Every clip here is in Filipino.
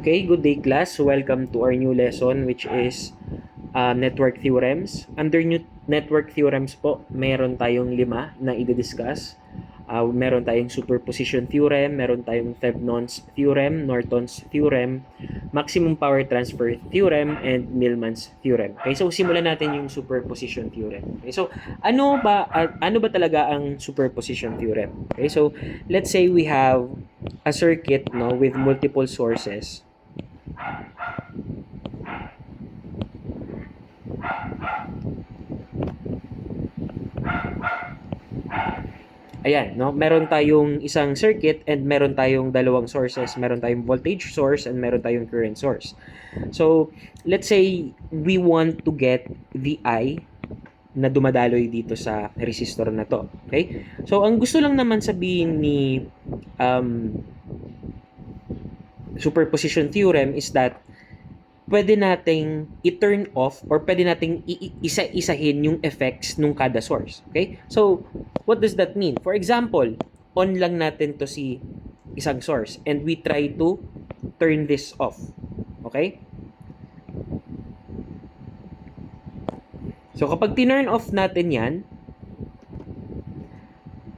Okay, good day class. Welcome to our new lesson which is network theorems. Under new network theorems po, meron tayong 5 na i-discuss. Meron tayong superposition theorem, meron tayong Thevenot's theorem, Norton's theorem, maximum power transfer theorem, and Millman's theorem. Okay, so simulan natin yung superposition theorem. Okay, so ano ba talaga ang superposition theorem? Okay, so let's say we have a circuit with multiple sources. Ayan, meron tayong isang circuit and meron tayong dalawang sources. Meron tayong voltage source and meron tayong current source. So, let's say we want to get the I na dumadaloy dito sa resistor na to. Okay? So, ang gusto lang naman sabihin ni superposition theorem is that pwede nating i-turn off or pwede nating isa-isahin yung effects nung kada source. Okay? So, what does that mean? For example, on lang natin to si isang source and we try to turn this off. Okay? So, kapag tinurn off natin yan,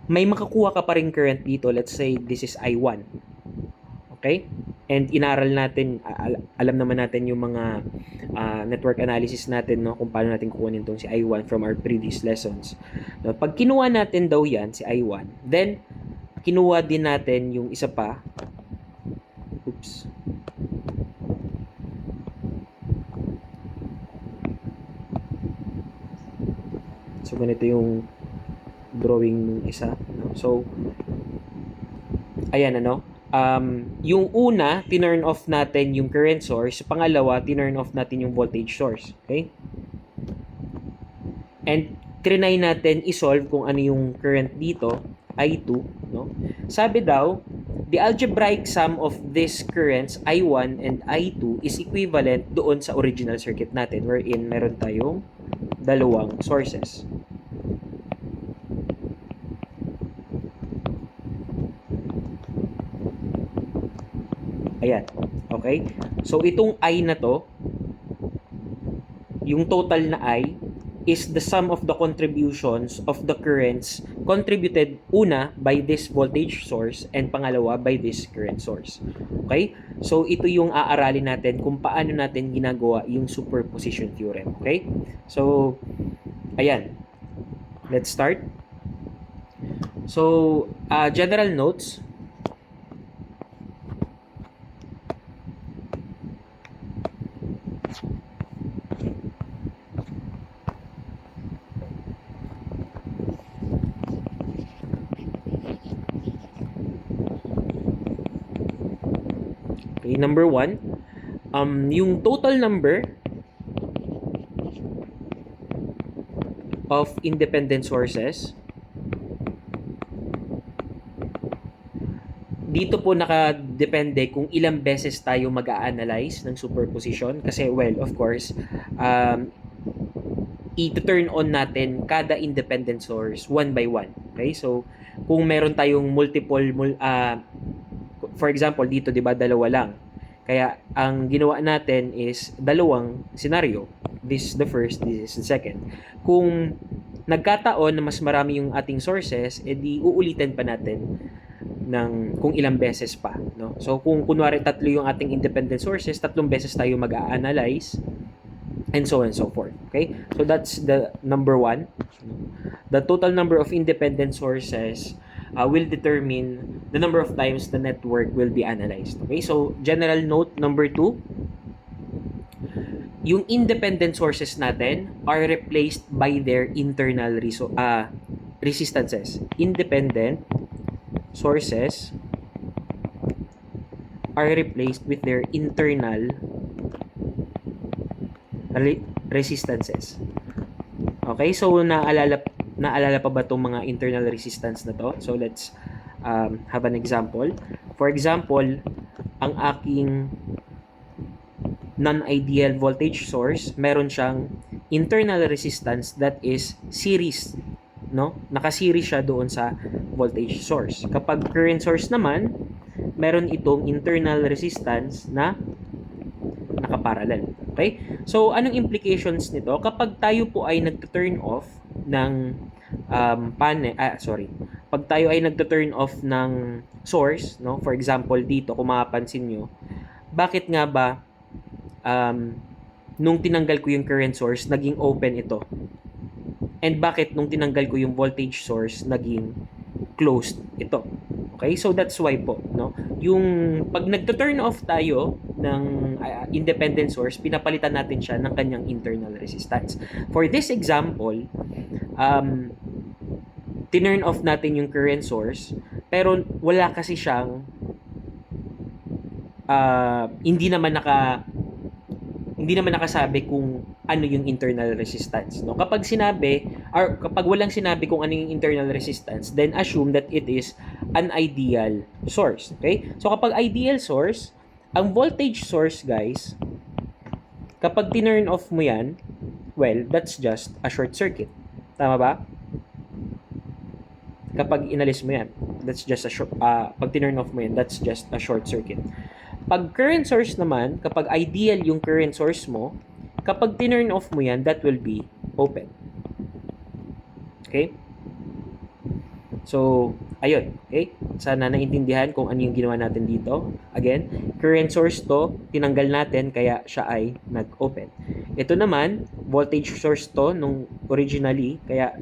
may makakuha ka pa rin current dito. Let's say this is I1. Okay? And inaral natin, alam naman natin yung mga network analysis natin, kung paano natin kukunin itong si I1 from our previous lessons. So, pag kinuha natin daw yan, si I1, then kinuha din natin yung isa pa. Oops. So, ganito yung drawing ng isa. So, ayan yung una, tinurn off natin yung current source. Pangalawa, tinurn off natin yung voltage source. Okay? And trinay natin isolve kung ano yung current dito, I2. Sabi daw, the algebraic sum of these currents, I1 and I2, is equivalent doon sa original circuit natin wherein meron tayong dalawang sources. Ayan. Okay? So, itong I na to, yung total na I, is the sum of the contributions of the currents contributed una by this voltage source and pangalawa by this current source. Okay? So, ito yung aaralin natin kung paano natin ginagawa yung superposition theorem. Okay? So, ayan. Let's start. So, general notes. Okay, number 1, yung total number of independent sources, dito po nakadepende kung ilang beses tayo mag-a-analyze ng superposition kasi, well, of course, i-turn on natin kada independent source one by one. Okay? So, kung meron tayong multiple for example, dito 'di ba dalawa lang. Kaya ang ginawa natin is dalawang scenario. This is the first, this is the second. Kung nagkataon na mas marami yung ating sources, edi uulitin pa natin ng kung ilang beses pa, So kung kunwari tatlo yung ating independent sources, tatlong beses tayo mag-a-analyze and so on and so forth. Okay? So that's the number 1. The total number of independent sources will determine the number of times the network will be analyzed. Okay? So, general note number 2, yung independent sources natin are replaced by their internal resistances. Independent sources are replaced with their internal resistances. Okay? So, naalala pa ba itong mga internal resistance na to? So, let's have an example. For example, ang aking non-ideal voltage source, meron siyang internal resistance that is series. Naka-series siya doon sa voltage source. Kapag current source naman, meron itong internal resistance na nakaparallel. Okay? So, anong implications nito? Kapag tayo po ay nag-turn off ng pag tayo ay nag-turn off ng source, no? For example, dito, kung mapapansin nyo, bakit nga ba nung tinanggal ko yung current source, naging open ito? And bakit nung tinanggal ko yung voltage source, naging closed ito? Okay? So that's why po, no? Yung pag nagto-turn off tayo ng independent source, pinapalitan natin siya ng kanyang internal resistance. For this example, tinurn off natin yung current source, pero wala kasi siyang hindi naman nakasabi kung ano yung internal resistance, no? Kapag sinabi or kapag walang sinabi kung ano yung internal resistance, then assume that it is an ideal source, okay? So kapag ideal source, ang voltage source, guys, kapag tinurn off mo yan, well, that's just a short circuit. Tama ba? Kapag inalis mo yan, that's just a pag tinurn off mo yan, that's just a short circuit. Pag current source naman, kapag ideal yung current source mo, kapag tinurn off mo yan, that will be open. Okay? So, ayun. Okay? Sana naintindihan kung ano yung ginawa natin dito. Again, current source to, tinanggal natin, kaya siya ay nag-open. Ito naman, voltage source to nung originally, kaya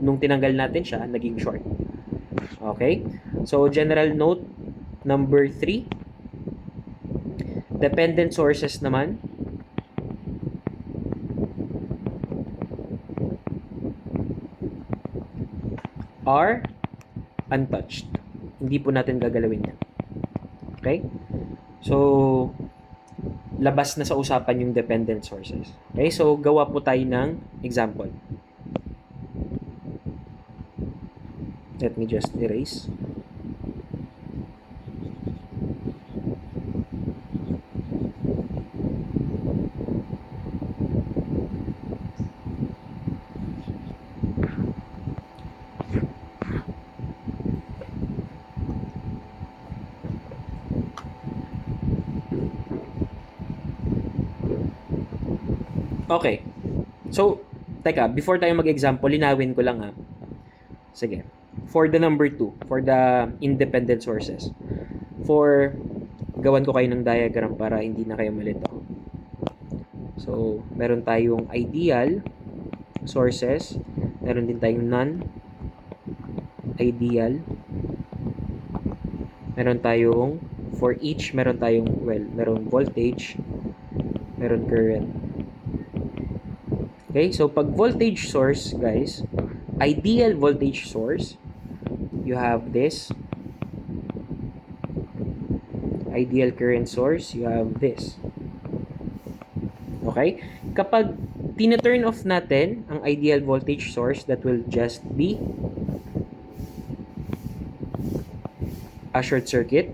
nung tinanggal natin siya, naging short. Okay? So, general note number 3. Dependent sources naman, are untouched. Hindi po natin gagalawin yan. Okay? So, labas na sa usapan yung dependent sources. Okay? So, gawa po tayo ng example. Let me just erase. Okay. So, teka, before tayo mag-example, linawin ko lang ha. Sige. For the number 2, for the independent sources. Gawan ko kayo ng diagram para hindi na kayo malito. So, meron tayong ideal sources. Meron din tayong non-ideal. Meron tayong, for each, meron tayong, meron voltage, meron current. Okay, so pag voltage source, guys, ideal voltage source, you have this. Ideal current source, you have this. Okay? Kapag tina-turn off natin ang ideal voltage source, that will just be a short circuit.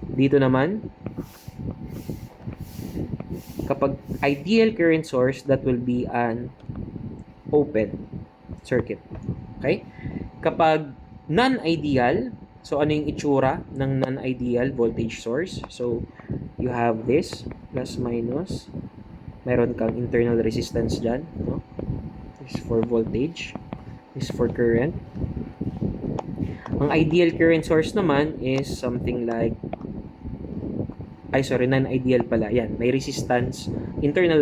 Dito naman, kapag ideal current source, that will be an open circuit. Okay? Kapag non-ideal, so ano yung itsura ng non-ideal voltage source? So, you have this, plus minus. Meron kang internal resistance dyan. No? This is for voltage. This is for current. Ang ideal current source naman is something like non-ideal pala. Yan, may resistance, internal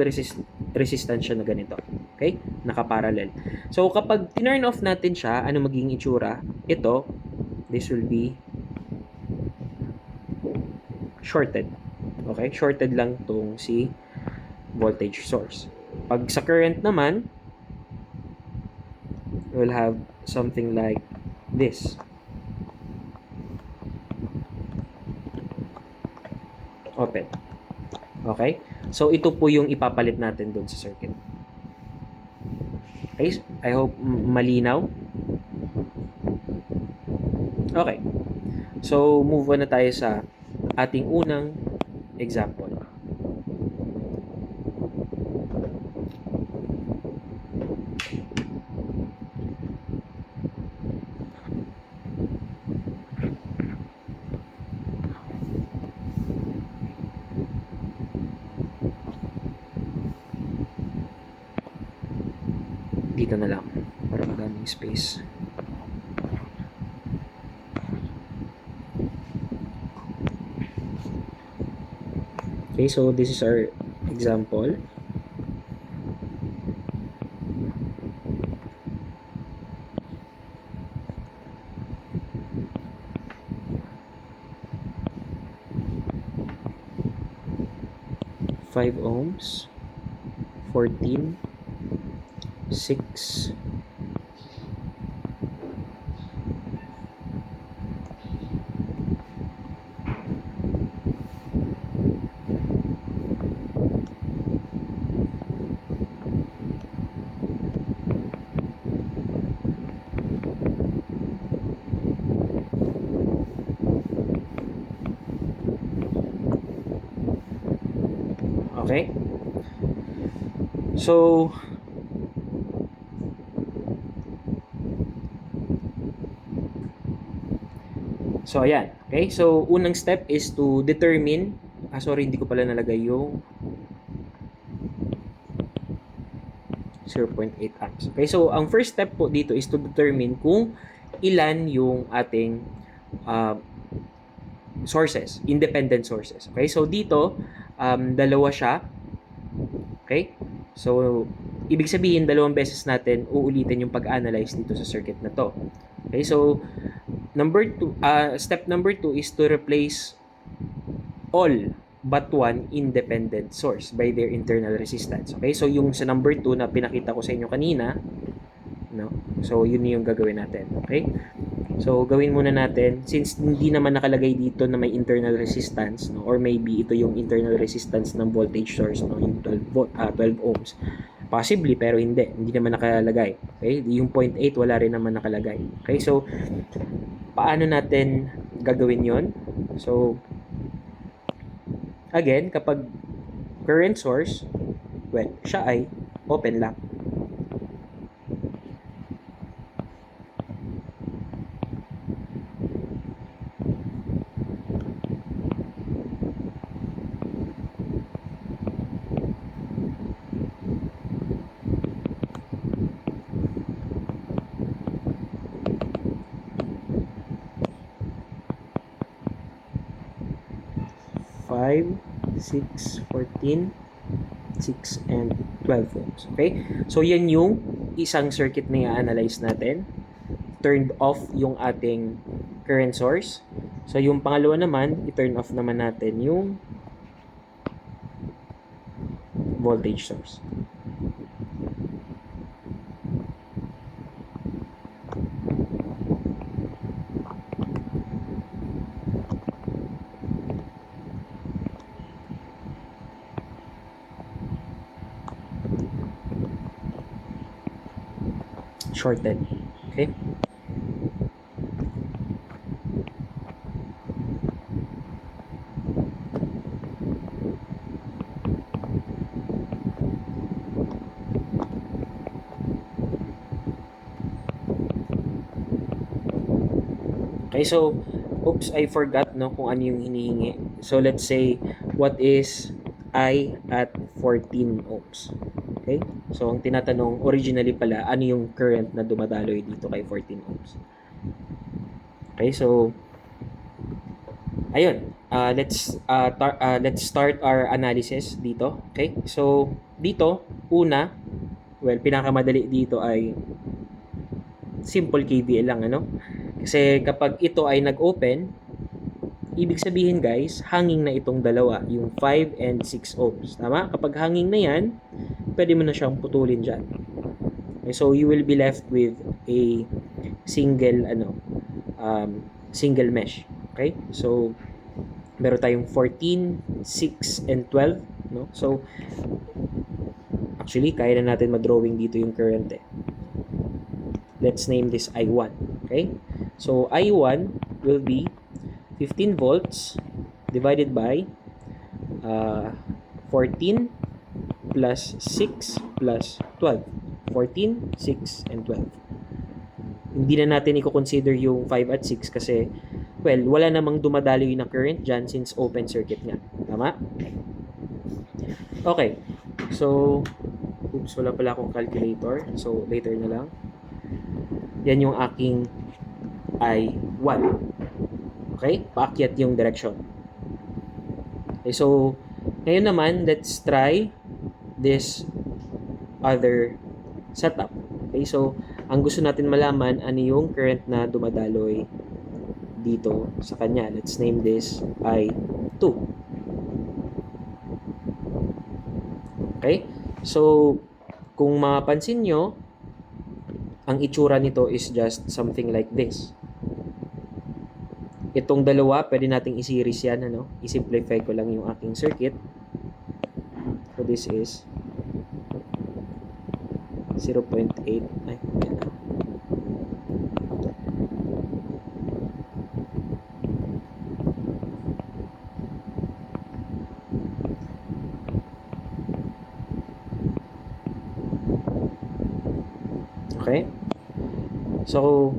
resistance siya na ganito. Okay? Nakaparallel. So, kapag tinurn off natin siya, ano magiging itsura? Ito, this will be shorted. Okay? Shorted lang tong si voltage source. Pag sa current naman, we'll have something like this. Open. Okay? So, ito po yung ipapalit natin doon sa circuit. Okay? I hope malinaw. Okay. So, move on na tayo sa ating unang example. dito na lang para madaming space. Okay, so this is our example. Five ohms, 14, 6, okay? So, ayan. Okay? So, unang step is to determine, sorry, hindi ko pala nalagay yung 0.8 amps. Okay? So, ang first step po dito is to determine kung ilan yung ating sources, independent sources. Okay? So, dito, dalawa siya. Okay? So, ibig sabihin, dalawang beses natin uulitin yung pag-analyze dito sa circuit na to. Okay? So, step number 2 is to replace all but one independent source by their internal resistance. Okay? So, yung sa number 2 na pinakita ko sa inyo kanina, no? So, yun yung gagawin natin. Okay? So, gawin muna natin, since hindi naman nakalagay dito na may internal resistance, no? Or maybe ito yung internal resistance ng voltage source, no? Yung 12 ohms. Possibly, pero hindi naman nakalagay. Okay? Yung 0.8, wala rin naman nakalagay. Okay? So, paano natin gagawin yon? So, again, kapag current source, well, siya ay open lang. Five, 6, 14, 6, and 12 ohms. Okay? So, yan yung isang circuit na i-analyze natin. Turned off yung ating current source. So, yung pangalawa naman, i-turn off naman natin yung voltage source. Shorted. Okay? Okay, so, oops, I forgot no kung ano yung hinihingi. So, let's say, what is I at 14 ohms? Okay? So, ang tinatanong, originally pala, ano yung current na dumadaloy dito kay 14 ohms? Okay, so, ayun. Let's start our analysis dito. Okay? So, dito, una, well, pinakamadali dito ay simple KVL lang, ano? Kasi kapag ito ay nag-open, ibig sabihin guys, hanging na itong dalawa, yung 5 and 6 ohms. Tama? Kapag hanging na yan, pwede mo na siyang putulin dyan. Okay, so you will be left with a single single mesh. Okay? So meron tayong 14, 6, and 12, no? So actually, kaya na natin ma-drawing dito yung current eh. Let's name this I1. Okay? So I1 will be 15 volts divided by 14 plus 6 plus 12. 14, 6, and 12. Hindi na natin i-consider yung 5 at 6 kasi, well, wala namang dumadaloy na current dyan since open circuit nga. Tama? Okay. So, Oops, wala pala akong calculator. So, later na lang. Yan yung aking I1. Okay? Paakyat yung direction. Okay, so, ngayon naman, let's try this other setup. Okay, so, ang gusto natin malaman, ano yung current na dumadaloy dito sa kanya. Let's name this I2. Okay? So, kung mapapansin nyo, ang itsura nito is just something like this. Itong dalawa, pwede nating i-series yan, ano? I-simplify ko lang yung aking circuit. So, this is 0.8. Ay, yan na. Okay? So,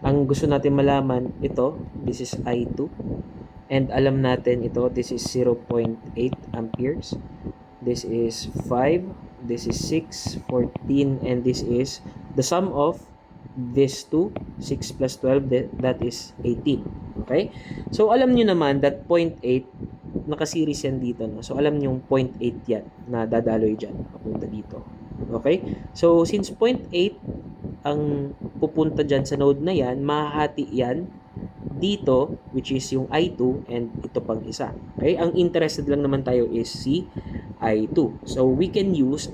ang gusto natin malaman, ito, this is I2. And alam natin ito, this is 0.8 amperes. This is 5. This is 6, 14, and this is the sum of these two, 6 plus 12, that is 18. Okay? So, alam nyo naman that 0.8, nakaseries yan dito. No? So, alam nyo yung 0.8 yan na dadaloy dyan, papunta dito. Okay? So, since 0.8 ang pupunta dyan sa node na yan, mahahati yan dito, which is yung I2, and ito pang isa. Okay? Ang interested lang naman tayo is si I2. So, we can use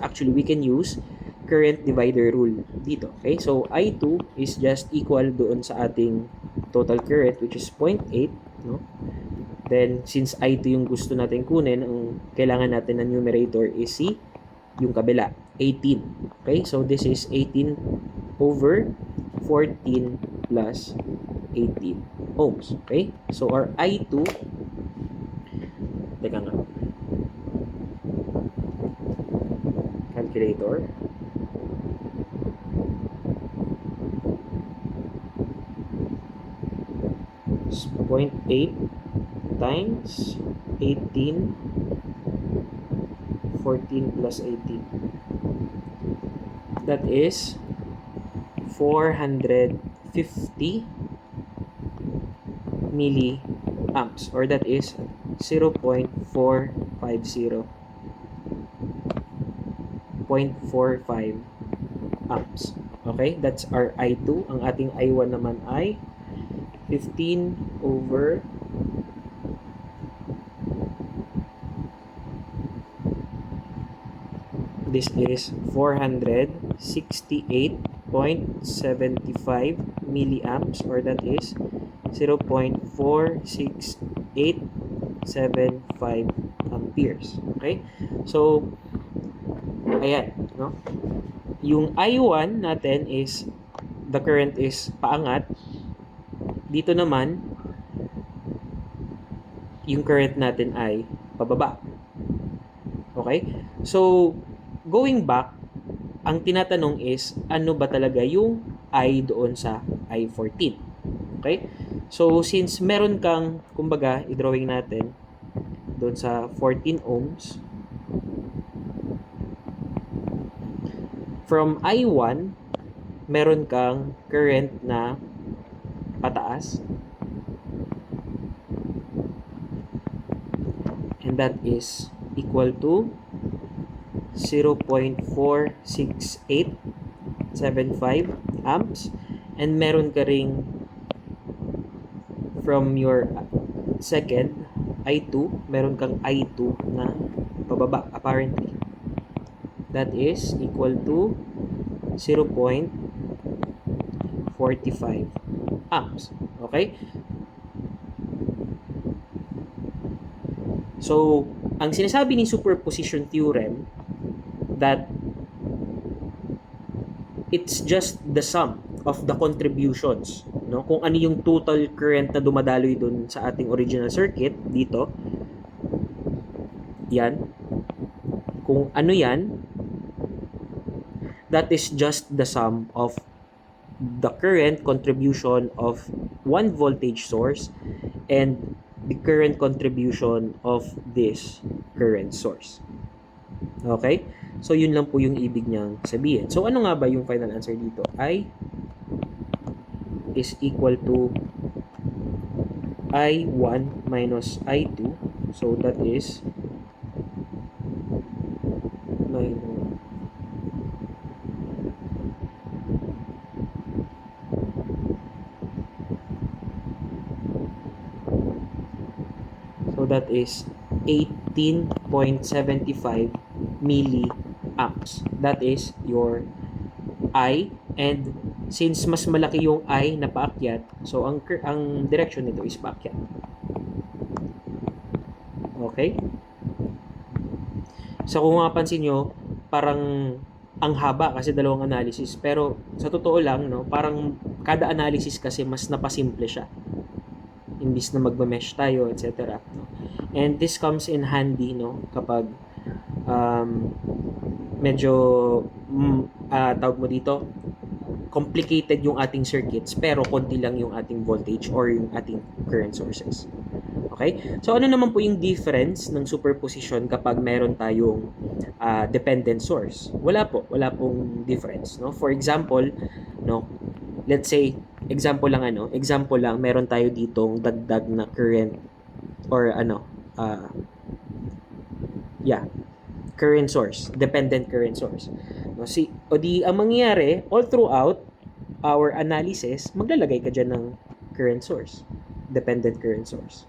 current divider rule dito. Okay? So, I2 is just equal doon sa ating total current, which is 0.8. No? Then, since I2 yung gusto natin kunin, ang kailangan natin na numerator is si yung kabila, 18. Okay? So, this is 18 over 14 plus 18 ohms. Okay? So, our I2, teka nga, calculator, is 0.8 times 18, 14 plus 18. That is 450 milliamps, or that is 0.450 amps. Okay, that's our I2. Ang ating I1 naman ay 15 over 468.75 milliamps, or that is 0.46875 amperes. Okay? So, ayan, no? Yung I1 natin is, the current is paangat. Dito naman, yung current natin ay pababa. Okay? So, going back, ang tinatanong is, ano ba talaga yung I doon sa I14? Okay? So, since meron kang, kumbaga, i-drawing natin doon sa 14 ohms, from I1, meron kang current na pataas, and that is equal to 0.46875 amps, and meron ka ring from your second I2, meron kang I2 na pababa apparently, that is equal to 0.45 amps. Okay? So, ang sinasabi ni superposition theorem, that it's just the sum of the contributions, no? Kung ano yung total current na dumadaloy dun sa ating original circuit dito, yan, kung ano yan, that is just the sum of the current contribution of one voltage source and the current contribution of this current source. Okay? So, yun lang po yung ibig niyang sabihin. So, ano nga ba yung final answer dito? I is equal to I1 minus I2. So, that is minus that is 18.75 milliamps. That is your I, and since mas malaki yung I na paakyat, so ang direction nito is paakyat. Okay? So kung mapansin nyo, parang ang haba kasi dalawang analysis, pero sa totoo lang, no, parang kada analysis kasi mas napasimple siya. Imbis na magma-mesh tayo, etc. No? And this comes in handy, no, kapag medyo tawag mo dito, complicated yung ating circuits pero konti lang yung ating voltage or yung ating current sources. Okay? So ano naman po yung difference ng superposition kapag meron tayong dependent source? Wala pong difference, no? For example, no, let's say example lang meron tayo ditong dagdag na current or current source, dependent current source. No, ang mangyayari all throughout our analysis, maglalagay ka dyan ng current source, dependent current source.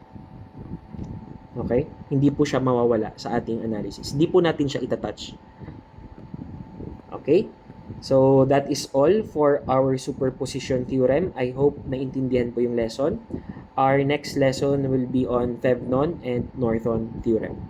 Okay? Hindi po siya mawawala sa ating analysis. Hindi po natin siya itatouch. Okay? So, that is all for our superposition theorem. I hope naintindihan po yung lesson. Our next lesson will be on Thevenin and Norton theorem.